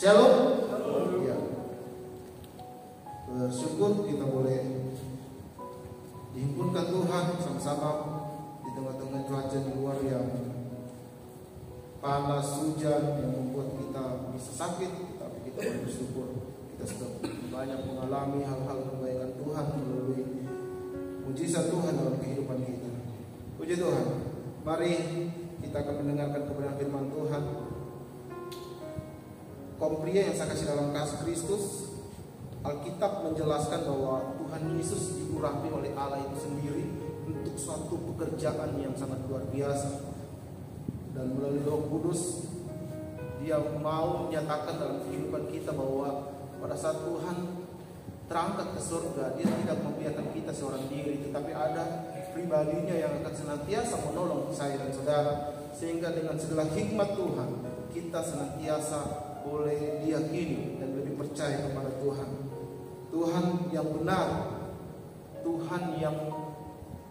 Shalom. Ya. Bersyukur kita boleh dihimpunkan Tuhan sama-sama di tengah-tengah cuaca di luar yang panas, hujan, yang membuat kita bisa sakit, tapi kita bersyukur kita sudah banyak mengalami hal-hal kebaikan Tuhan melalui mujizat Tuhan dalam kehidupan kita. Puji Tuhan. Mari kita akan mendengarkan kebenaran firman Tuhan. Kaum pria yang saya kasih dalam kasih Kristus, Alkitab menjelaskan bahwa Tuhan Yesus diurapi oleh Allah itu sendiri untuk suatu pekerjaan yang sangat luar biasa. Dan melalui Roh Kudus, Dia mau menyatakan dalam kehidupan kita bahwa pada saat Tuhan terangkat ke surga, Dia tidak membiarkan kita seorang diri, tetapi ada pribadinya yang akan senantiasa menolong saya dan saudara, sehingga dengan segala hikmat Tuhan kita senantiasa boleh diyakini dan lebih percaya kepada Tuhan. Tuhan yang benar, Tuhan yang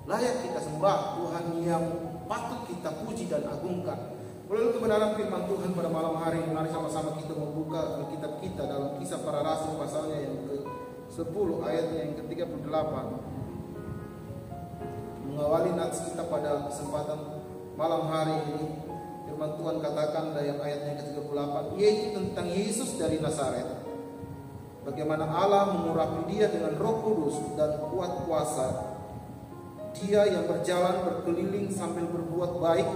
layak kita sembah, Tuhan yang patut kita puji dan agungkan. Melalui kebenaran firman Tuhan pada malam hari ini, mari sama-sama kita membuka Alkitab kita dalam Kisah Para Rasul pasalnya yang ke-10 ayatnya yang ke-38. Mengawali nats kita pada kesempatan malam hari ini, firman Tuhan katakan dalam ayatnya ke-38, yaitu tentang Yesus dari Nazaret. Bagaimana Allah mengurapi Dia dengan Roh Kudus dan kuat kuasa. Dia yang berjalan berkeliling sambil berbuat baik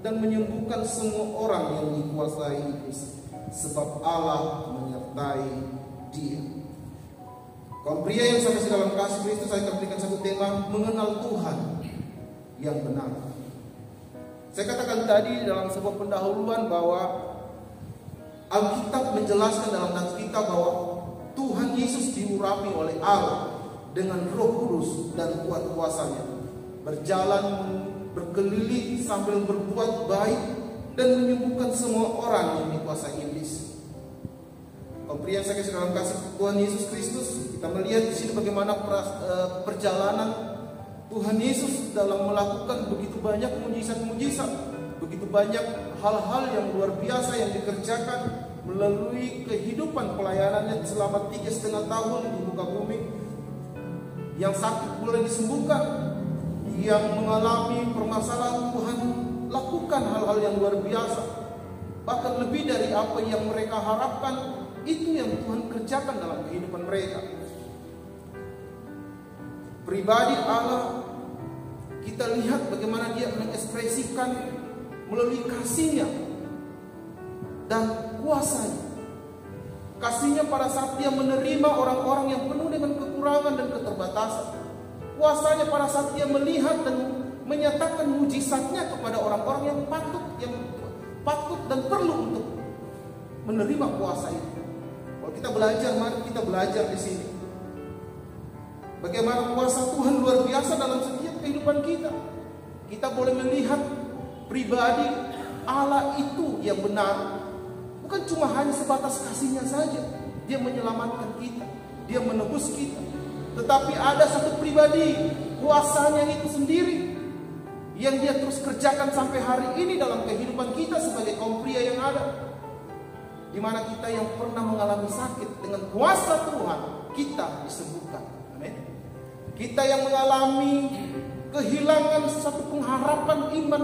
dan menyembuhkan semua orang yang dikuasai iblis, sebab Allah menyertai Dia. Kaum pria yang saya kasih dalam kasih Kristus, saya akan berikan satu tema, mengenal Tuhan yang benar. Saya katakan tadi dalam sebuah pendahuluan bahwa Alkitab menjelaskan dalam nats kita bahwa Tuhan Yesus diurapi oleh Allah dengan Roh Kudus dan kuat kuasanya, berjalan berkeliling sambil berbuat baik dan menyembuhkan semua orang yang dikuasai iblis. Pria yang saya kasih dalam kasih Tuhan Yesus Kristus, kita melihat di sini bagaimana perjalanan Tuhan Yesus dalam melakukan begitu banyak mujizat-mujizat, begitu banyak hal-hal yang luar biasa yang dikerjakan melalui kehidupan pelayanannya selama 3,5 tahun di muka bumi. Yang sakit boleh disembuhkan, yang mengalami permasalahan Tuhan lakukan hal-hal yang luar biasa, bahkan lebih dari apa yang mereka harapkan. Itu yang Tuhan kerjakan dalam kehidupan mereka. Pribadi Allah, kita lihat bagaimana Dia mengekspresikan melalui kasih-Nya dan kuasa-Nya. Kasih-Nya pada saat Dia menerima orang-orang yang penuh dengan kekurangan dan keterbatasan. Kuasa-Nya pada saat Dia melihat dan menyatakan mujizat-Nya kepada orang-orang yang patut dan perlu untuk menerima kuasa itu. Kalau kita belajar, mari kita belajar di sini. Bagaimana kuasa Tuhan luar biasa dalam setiap kehidupan kita. Kita boleh melihat pribadi Allah itu yang benar. Bukan cuma hanya sebatas kasih-Nya saja. Dia menyelamatkan kita, Dia menebus kita. Tetapi ada satu pribadi, kuasa-Nya itu sendiri, yang Dia terus kerjakan sampai hari ini dalam kehidupan kita sebagai kaum pria yang ada. Di mana kita yang pernah mengalami sakit, dengan kuasa Tuhan kita disembuhkan. Amin. Kita yang mengalami kehilangan satu pengharapan iman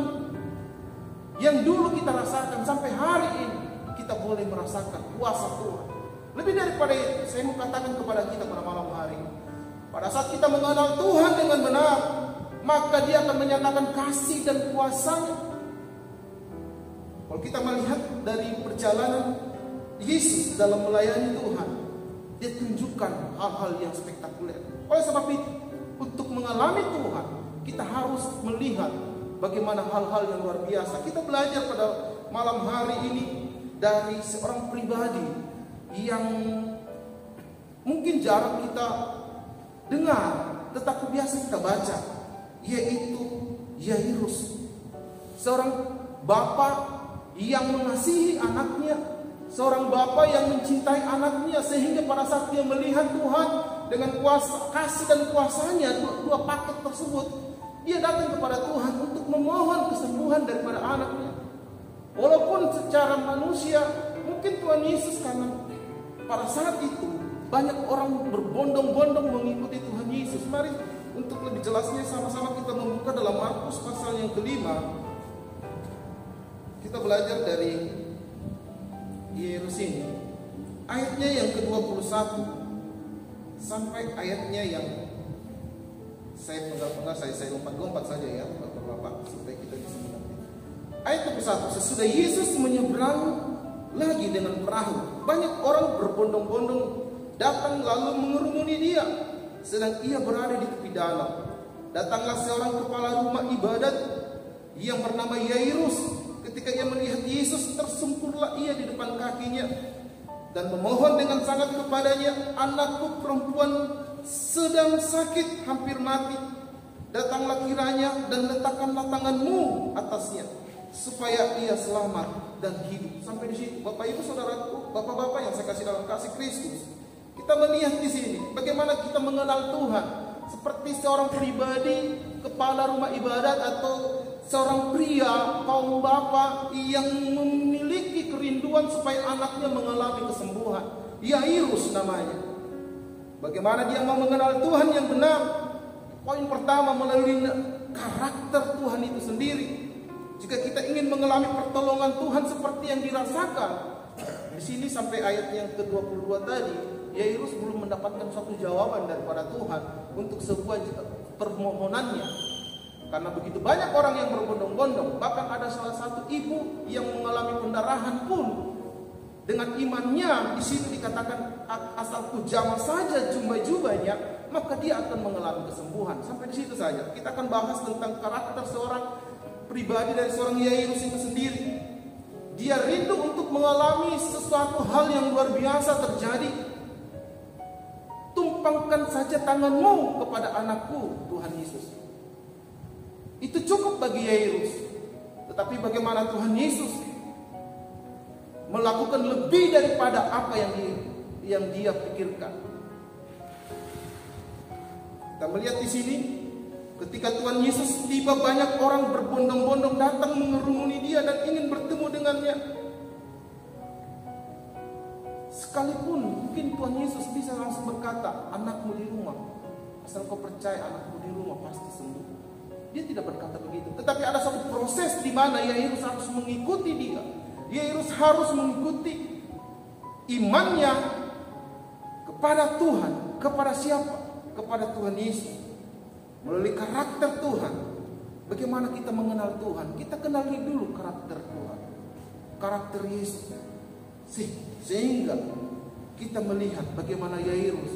yang dulu kita rasakan, sampai hari ini kita boleh merasakan kuasa Tuhan. Lebih daripada itu, saya mau katakan kepada kita pada malam hari, pada saat kita mengenal Tuhan dengan benar, maka Dia akan menyatakan kasih dan kuasa-Nya. Kalau kita melihat dari perjalanan Yesus dalam melayani Tuhan, Dia tunjukkan hal-hal yang spektakuler. Oleh sebab itu, untuk mengalami Tuhan, kita harus melihat bagaimana hal-hal yang luar biasa. Kita belajar pada malam hari ini dari seorang pribadi yang mungkin jarang kita dengar, tetapi biasa kita baca, yaitu Yairus. Seorang bapak yang mengasihi anaknya, seorang bapak yang mencintai anaknya, sehingga pada saat dia melihat Tuhan dengan kuasa, kasih dan kuasanya, dua paket tersebut, dia datang kepada Tuhan untuk memohon kesembuhan daripada anaknya. Walaupun secara manusia mungkin Tuhan Yesus karena pada saat itu banyak orang berbondong-bondong mengikuti Tuhan Yesus. Mari untuk lebih jelasnya sama-sama kita membuka dalam Markus pasal yang kelima. Kita belajar dari Yairus ini. Ayatnya yang ke-21 sampai ayatnya yang saya lompat-lompat saja ya Bapak supaya kita bisa mengerti. Ayat 21, sesudah Yesus menyeberang lagi dengan perahu, banyak orang berbondong-bondong datang lalu mengerumuni dia, sedang ia berada di tepi danau. Datanglah seorang kepala rumah ibadat yang bernama Yairus. Ketika ia melihat Yesus, tersungkurlah ia di depan kakinya dan memohon dengan sangat kepadanya, anakku perempuan sedang sakit, hampir mati. Datanglah kiranya dan letakkanlah tanganmu atasnya, supaya ia selamat dan hidup. Sampai di situ, Bapak Ibu Saudaraku, Bapak-bapak yang saya kasih dalam kasih Kristus, kita melihat di sini bagaimana kita mengenal Tuhan seperti seorang pribadi, kepala rumah ibadat atau seorang pria, kaum bapak yang memiliki kerinduan supaya anaknya mengalami kesembuhan. Yairus namanya. Bagaimana dia mau mengenal Tuhan yang benar? Poin pertama, melalui karakter Tuhan itu sendiri. Jika kita ingin mengalami pertolongan Tuhan seperti yang dirasakan di sini sampai ayat yang ke-22 tadi, Yairus belum mendapatkan suatu jawaban daripada Tuhan untuk sebuah permohonannya. Karena begitu banyak orang yang berbondong-bondong, bahkan ada salah satu ibu yang mengalami pendarahan pun dengan imannya di situ dikatakan asalku jamah saja jubah-jubahnya, maka dia akan mengalami kesembuhan. Sampai di situ saja. Kita akan bahas tentang karakter seorang pribadi dari seorang Yairus itu sendiri. Dia rindu untuk mengalami sesuatu hal yang luar biasa terjadi. Tumpangkan saja tanganmu kepada anakku, Tuhan Yesus. Itu cukup bagi Yairus. Tetapi bagaimana Tuhan Yesus melakukan lebih daripada apa yang dia pikirkan. Kita melihat di sini, ketika Tuhan Yesus tiba, banyak orang berbondong-bondong datang mengerumuni dia dan ingin bertemu dengannya. Sekalipun mungkin Tuhan Yesus bisa langsung berkata, anakmu di rumah, asal kau percaya anakmu di rumah pasti sembuh. Dia tidak berkata begitu. Tetapi ada satu proses di mana Yairus harus mengikuti dia. Yairus harus mengikuti imannya kepada Tuhan. Kepada siapa? Kepada Tuhan Yesus. Melalui karakter Tuhan. Bagaimana kita mengenal Tuhan? Kita kenali dulu karakter Tuhan, karakter Yesus, sehingga kita melihat bagaimana Yairus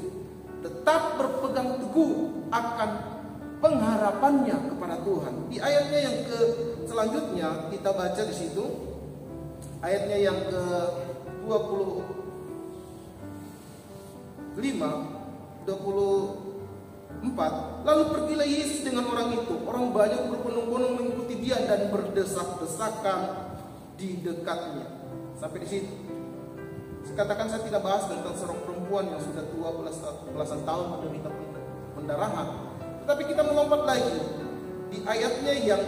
tetap berpegang teguh akan pengharapannya kepada Tuhan. Di ayatnya yang selanjutnya kita baca di situ, ayatnya yang ke-24, lalu pergilah Yesus dengan orang itu. Orang banyak berbondong-bondong mengikuti dia dan berdesak-desakan di dekatnya. Sampai di situ. Katakan saya tidak bahas tentang seorang perempuan yang sudah tua belasan tahun menderita pendarahan. Tetapi kita melompat lagi di ayatnya yang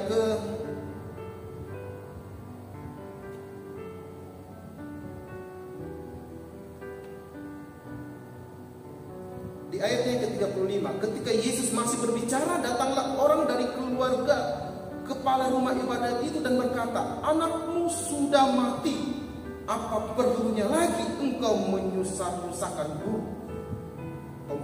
di ayatnya yang ke-35. Ketika Yesus masih berbicara, datanglah orang dari keluarga kepala rumah ibadat itu dan berkata, anakmu sudah mati. Apa perlunya lagi engkau menyusahkan guru?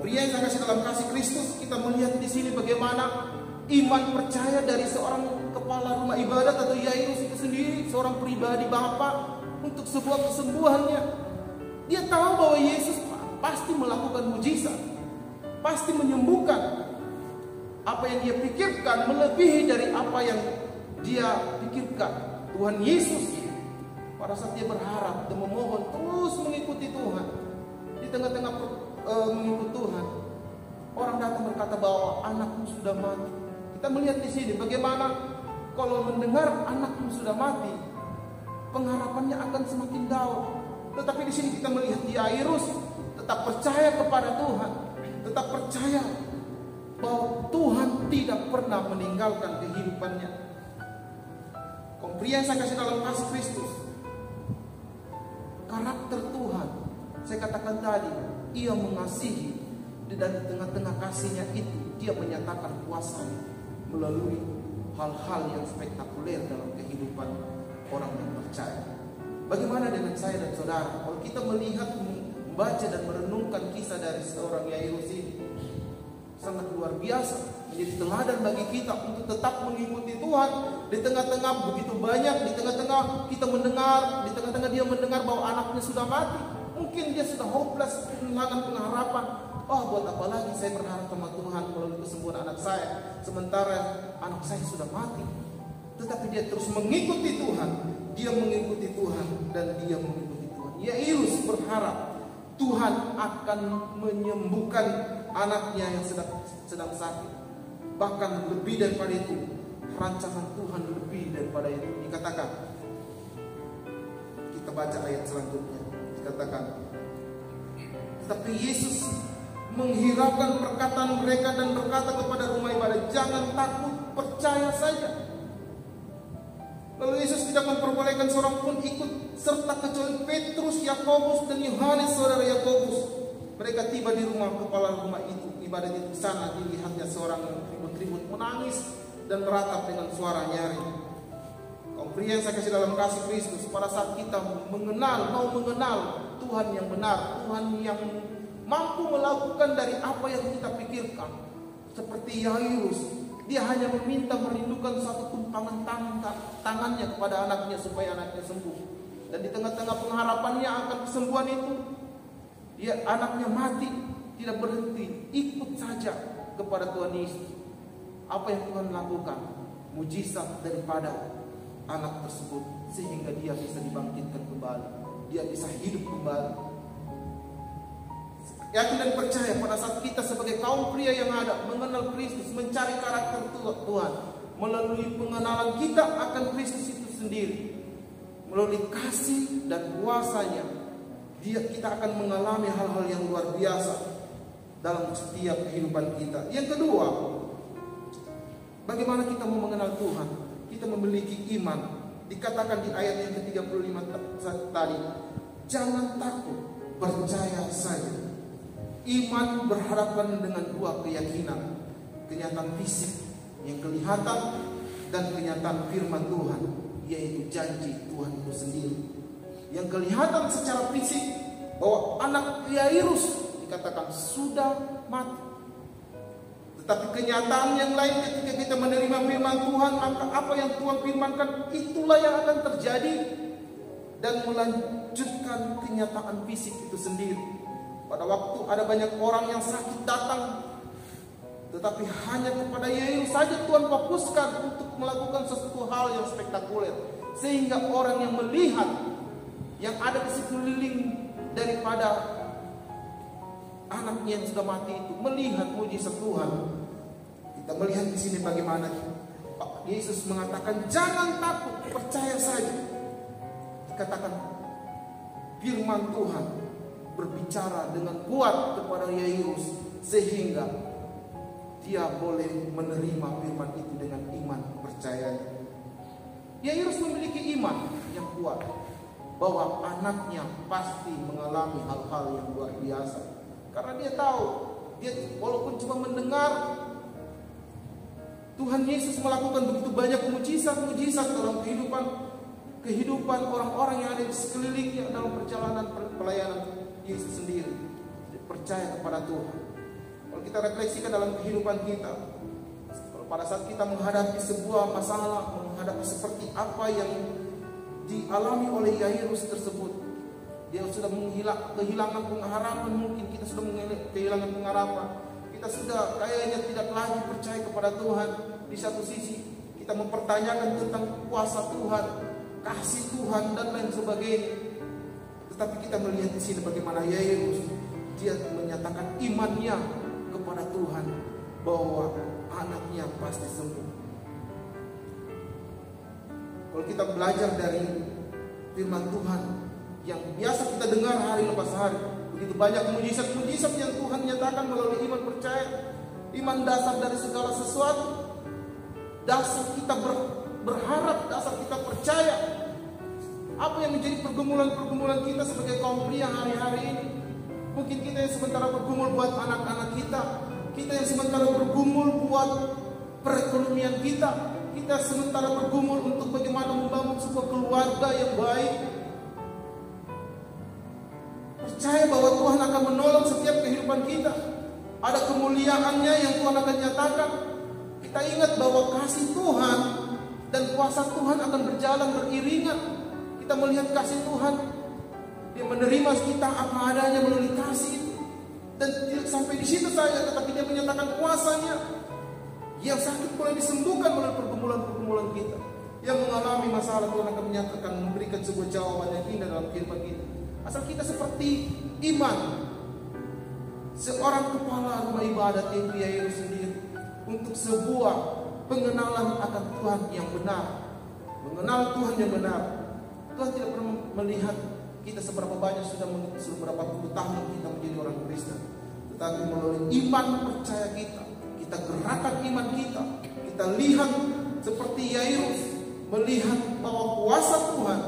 Pria yang saya kasih dalam kasih Kristus, kita melihat di sini bagaimana iman percaya dari seorang kepala rumah ibadat atau Yairus itu sendiri, seorang pribadi bapa untuk sebuah kesembuhannya. Dia tahu bahwa Yesus pasti melakukan mujizat, pasti menyembuhkan. Apa yang dia pikirkan melebihi dari apa yang dia pikirkan. Tuhan Yesus pada saat dia berharap dan memohon terus mengikuti Tuhan, di tengah-tengah mengikut Tuhan, orang datang berkata bahwa anakmu sudah mati. Kita melihat di sini bagaimana kalau mendengar anakmu sudah mati, pengharapannya akan semakin down. Tetapi di sini kita melihat Yairus tetap percaya kepada Tuhan, tetap percaya bahwa Tuhan tidak pernah meninggalkan kehidupannya. Pria yang saya kasih dalam kasih Kristus, Saya katakan tadi, ia mengasihi, dan di tengah-tengah kasihnya itu dia menyatakan kuasanya melalui hal-hal yang spektakuler dalam kehidupan orang yang percaya. Bagaimana dengan saya dan saudara? Kalau kita melihat, membaca dan merenungkan kisah dari seorang Yairus ini, sangat luar biasa, menjadi teladan bagi kita untuk tetap mengikuti Tuhan di tengah-tengah begitu banyak, di tengah-tengah kita mendengar, di tengah-tengah dia mendengar bahwa anaknya sudah mati. Mungkin dia sudah hopeless, kehilangan pengharapan. Oh, buat apa lagi saya berharap sama Tuhan melalui kesembuhan anak saya, sementara anak saya sudah mati. Tetapi dia terus mengikuti Tuhan, dia mengikuti Tuhan, dan dia mengikuti Tuhan. Yairus berharap Tuhan akan menyembuhkan anaknya yang sedang sakit. Bahkan lebih daripada itu, rancangan Tuhan lebih daripada itu. Dikatakan, kita baca ayat selanjutnya, dikatakan, tetapi Yesus menghiraukan perkataan mereka dan berkata kepada rumah ibadah, jangan takut, percaya saja. Lalu Yesus tidak memperbolehkan seorang pun ikut serta kecuali Petrus, Yakobus, dan Yohanes saudara Yakobus. Mereka tiba di rumah kepala rumah itu, ibadat itu. Di sana dilihatnya seorang yang ribut-ribut menangis dan meratap dengan suara nyaring. Kaum pria yang saya kasih dalam kasih Kristus, pada saat kita mau mengenal Tuhan yang benar, Tuhan yang mampu melakukan dari apa yang kita pikirkan, seperti Yairus, dia hanya meminta merindukan satu tumpangan tangannya kepada anaknya supaya anaknya sembuh. Dan di tengah-tengah pengharapannya akan kesembuhan itu, anaknya mati, tidak berhenti, ikut saja kepada Tuhan Yesus. Apa yang Tuhan lakukan? Mujizat daripada anak tersebut, sehingga dia bisa dibangkitkan kembali, dia bisa hidup kembali. Yakin dan percaya pada saat kita sebagai kaum pria yang ada mengenal Kristus, mencari karakter Tuhan melalui pengenalan kita akan Kristus itu sendiri, melalui kasih dan kuasanya, kita akan mengalami hal-hal yang luar biasa dalam setiap kehidupan kita. Yang kedua, bagaimana kita mau mengenal Tuhan? Kita memiliki iman. Dikatakan di ayat yang ke-35 tadi, jangan takut, percaya saja. Iman berhadapan dengan dua keyakinan, kenyataan fisik yang kelihatan dan kenyataan firman Tuhan, yaitu janji Tuhan itu sendiri. Yang kelihatan secara fisik bahwa anak Yairus dikatakan sudah mati. Tetapi kenyataan yang lain ketika kita menerima firman Tuhan, maka apa yang Tuhan firmankan itulah yang akan terjadi dan melanjutkan kenyataan fisik itu sendiri. Pada waktu ada banyak orang yang sakit datang, tetapi hanya kepada Yairus saja Tuhan fokuskan untuk melakukan sesuatu hal yang spektakuler, sehingga orang yang melihat, yang ada di sekeliling daripada anaknya yang sudah mati itu, melihat mujizat Tuhan. Kita melihat di sini bagaimana Yesus mengatakan, jangan takut, percaya saja. Dikatakan firman Tuhan berbicara dengan kuat kepada Yairus, sehingga dia boleh menerima firman itu dengan iman percayanya. Yairus memiliki iman yang kuat bahwa anaknya pasti mengalami hal-hal yang luar biasa, karena dia tahu, dia walaupun cuma mendengar Tuhan Yesus melakukan begitu banyak mujizat-mujizat dalam kehidupan orang-orang yang ada di sekelilingnya dalam perjalanan pelayanan Yesus sendiri, percaya kepada Tuhan. Kalau kita refleksikan dalam kehidupan kita, pada saat kita menghadapi sebuah masalah, menghadapi seperti apa yang dialami oleh Yairus tersebut, dia sudah kehilangan pengharapan. Mungkin kita sudah kehilangan pengharapan, kita sudah kayaknya tidak lagi percaya kepada Tuhan. Di satu sisi kita mempertanyakan tentang kuasa Tuhan, kasih Tuhan, dan lain sebagainya. Tetapi kita melihat di sini bagaimana Yairus, dia menyatakan imannya kepada Tuhan bahwa anaknya pasti sembuh. Kalau kita belajar dari firman Tuhan yang biasa kita dengar hari lepas hari, begitu banyak mujizat-mujizat yang Tuhan nyatakan melalui iman percaya. Iman dasar dari segala sesuatu, dasar kita berharap, dasar kita percaya. Apa yang menjadi pergumulan-pergumulan kita sebagai kaum pria hari-hari ini? Mungkin kita yang sementara bergumul buat anak-anak kita, kita yang sementara bergumul buat perekonomian kita, kita sementara bergumul untuk bagaimana membangun sebuah keluarga yang baik. Percaya bahwa Tuhan akan menolong setiap kehidupan kita. Ada kemuliaannya yang Tuhan akan nyatakan. Kita ingat bahwa kasih Tuhan dan kuasa Tuhan akan berjalan beriringan. Kita melihat kasih Tuhan, Dia menerima kita apa adanya melalui kasih itu. Dan tidak sampai di situ saja, tetapi Dia menyatakan kuasanya. Yang sakit boleh disembuhkan melalui pergumulan-pergumulan kita. Yang mengalami masalah, Tuhan akan menyatakan, memberikan sebuah jawaban yang indah dalam kehidupan kita. Asal kita seperti Iman, seorang kepala rumah ibadat yaitu Yairus sendiri, untuk sebuah pengenalan akan Tuhan yang benar, mengenal Tuhan yang benar. Tuhan tidak pernah melihat kita seberapa banyak seberapa puluh tahun kita menjadi orang Kristen, tetapi melalui iman percaya kita gerakan iman kita lihat seperti Yairus melihat bahwa kuasa Tuhan,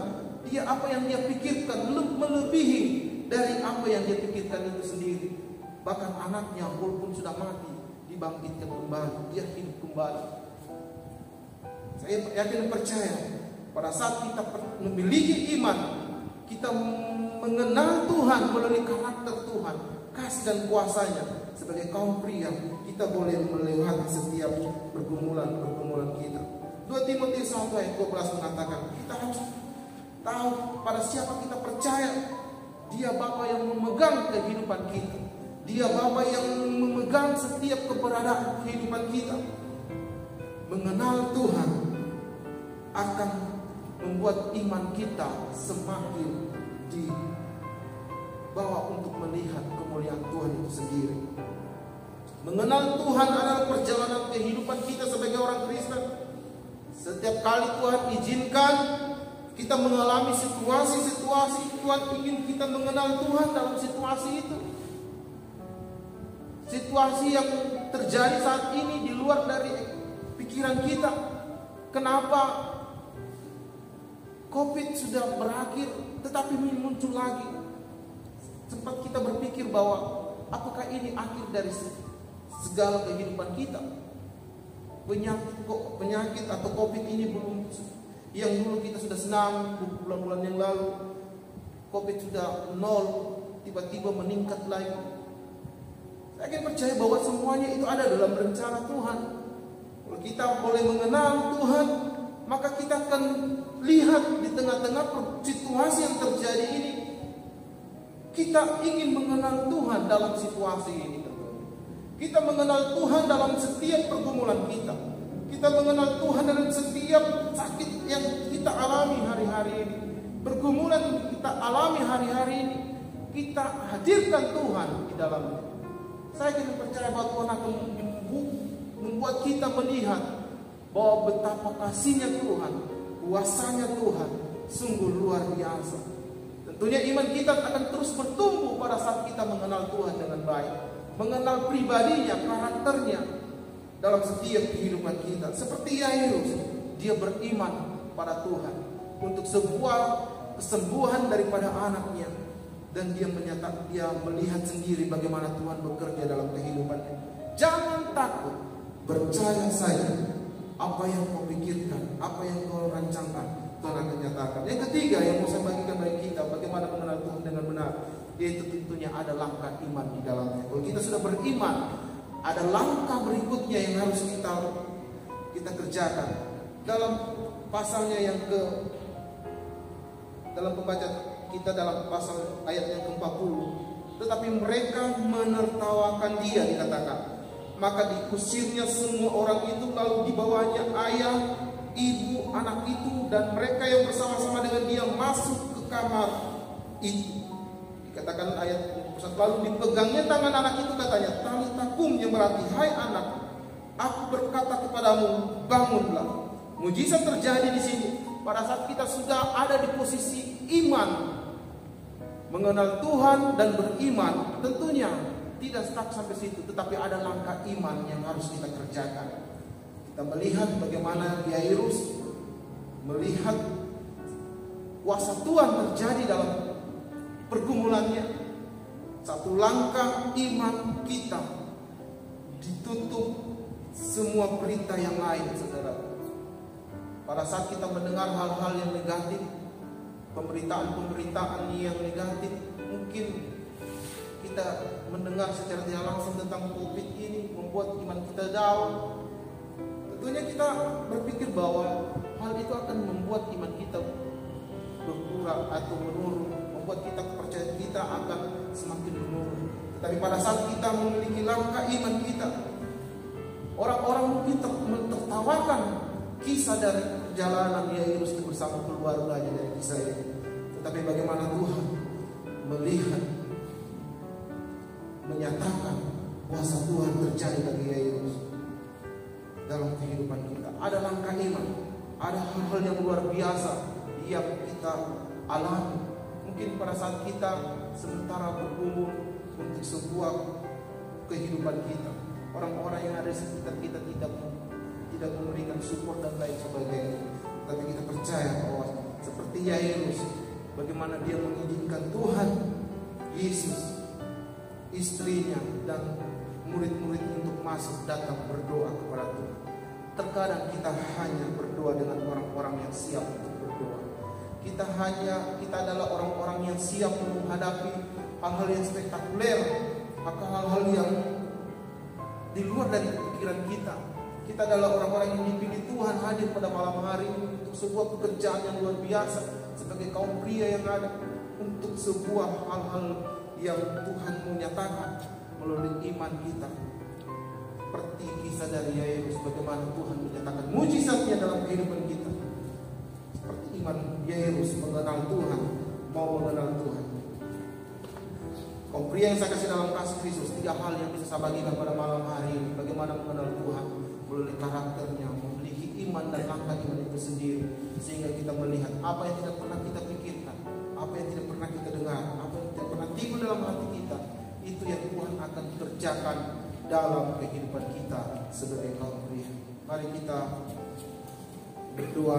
dia apa yang dia pikirkan melebihi dari apa yang dia pikirkan itu sendiri. Bahkan anaknya walaupun sudah mati, dibangkitkan kembali, dia hidup kembali. Saya yakin dan percaya pada saat kita memiliki iman, kita mengenal Tuhan melalui karakter Tuhan, kasih dan kuasanya. Sebagai kaum pria, kita boleh melewati setiap pergumulan kita. 2 Timotius 1 ayat 12 mengatakan, kita harus tahu pada siapa kita percaya. Dia Bapa yang memegang kehidupan kita. Dia Bapa yang memegang setiap keberadaan kehidupan kita. Mengenal Tuhan akan membuat iman kita semakin dibawa untuk melihat kemuliaan Tuhan itu sendiri. Mengenal Tuhan adalah perjalanan kehidupan kita sebagai orang Kristen. Setiap kali Tuhan izinkan kita mengalami situasi-situasi, Tuhan ingin kita mengenal Tuhan dalam situasi itu. Situasi yang terjadi saat ini di luar dari pikiran kita. Kenapa COVID sudah berakhir tetapi muncul lagi? Sempat kita berpikir bahwa apakah ini akhir dari segala kehidupan kita? Penyakit atau COVID ini belum, yang dulu kita sudah senang bulan-bulan yang lalu, COVID sudah nol, tiba-tiba meningkat lagi. Saya akan percaya bahwa semuanya itu ada dalam rencana Tuhan. Kalau kita boleh mengenal Tuhan, maka kita akan lihat di tengah-tengah situasi yang terjadi ini, kita ingin mengenal Tuhan dalam situasi ini. Kita mengenal Tuhan dalam setiap pergumulan kita. Kita mengenal Tuhan dalam setiap sakit yang kita alami hari-hari ini. Pergumulan yang kita alami hari-hari ini, kita hadirkan Tuhan di dalamnya. Saya tidak percaya bahwa Tuhan akan membuat kita melihat bahwa betapa kasihnya Tuhan, kuasanya Tuhan sungguh luar biasa. Tentunya iman kita akan terus bertumbuh pada saat kita mengenal Tuhan dengan baik, mengenal pribadinya, karakternya dalam setiap kehidupan kita. Seperti Yairus, dia beriman pada Tuhan untuk sebuah kesembuhan daripada anaknya, dan dia melihat sendiri bagaimana Tuhan bekerja dalam kehidupannya. Jangan takut, percaya saja. Apa yang kau pikirkan, apa yang kau rancangkan, Tuhan akan nyatakan. Yang ketiga yang mau saya bagikan bagi kita, bagaimana mengenal Tuhan dengan benar, yaitu tentunya ada langkah iman di dalamnya. Kalau kita sudah beriman, ada langkah berikutnya yang harus kita kerjakan. Dalam pasalnya yang dalam pembaca kita dalam pasal ayat yang ke-40, tetapi mereka menertawakan dia, dikatakan. Maka diusirnya semua orang itu, lalu dibawanya ayah, ibu, anak itu, dan mereka yang bersama-sama dengan dia masuk ke kamar itu. Dikatakan ayat 41, lalu dipegangnya tangan anak itu, katanya, talita kum, yang berarti, hai anak, aku berkata kepadamu, bangunlah. Mujizat terjadi di sini pada saat kita sudah ada di posisi iman, mengenal Tuhan dan beriman. Tentunya tidak stuck sampai situ, tetapi ada langkah iman yang harus kita kerjakan. Kita melihat bagaimana Yairus melihat kuasa Tuhan terjadi dalam pergumulannya. satu langkah iman kita ditutup semua berita yang lain, saudara. Pada saat kita mendengar hal-hal yang negatif, pemberitaan-pemberitaan yang negatif, mungkin kita mendengar secara tidak langsung tentang COVID ini membuat iman kita down. Tentunya kita berpikir bahwa hal itu akan membuat iman kita berkurang atau menurun, membuat kepercayaan kita akan semakin menurun. Tetapi pada saat kita memiliki langkah iman kita, orang-orang mungkin tertawakan kisah dari perjalanan Yairus bersama keluarganya dari kisah ini. Tetapi bagaimana Tuhan melihat, menyatakan kuasa Tuhan terjadi bagi Yairus dalam kehidupan kita. Ada langkah iman, ada hal-hal yang luar biasa yang kita alami. Mungkin pada saat kita sementara bergumul untuk sebuah kehidupan kita, orang-orang yang ada di sekitar kita tidak memberikan support dan lain sebagainya. Tapi kita percaya bahwa seperti Yairus, bagaimana dia mengizinkan Tuhan Yesus, istrinya dan murid-murid untuk masuk datang berdoa kepada Tuhan. Terkadang kita hanya berdoa dengan orang-orang yang siap untuk berdoa. Kita adalah orang-orang yang siap menghadapi hal-hal yang spektakuler, hal-hal yang di luar dari pikiran kita. Kita adalah orang-orang yang dipilih Tuhan hadir pada malam hari untuk sebuah pekerjaan yang luar biasa sebagai kaum pria yang ada, untuk sebuah hal-hal yang Tuhan menyatakan melalui iman kita. Seperti kisah dari Yairus, bagaimana Tuhan menyatakan mujizatnya dalam kehidupan kita. Seperti iman Yairus mengenal Tuhan, mau mengenal Tuhan. Kaum pria yang saya kasih dalam kasih Kristus, 3 hal yang bisa saya bagikan pada malam hari ini. Bagaimana mengenal Tuhan melalui karakternya, memiliki iman dan langkah iman itu sendiri, sehingga kita melihat apa yang tidak pernah kita pikirkan, apa yang tidak pernah kita dengar, apa yang tidak pernah timbul dalam hati kita, itu yang Tuhan akan kerjakan dalam kehidupan kita sebagai kaum pria. Mari kita berdoa.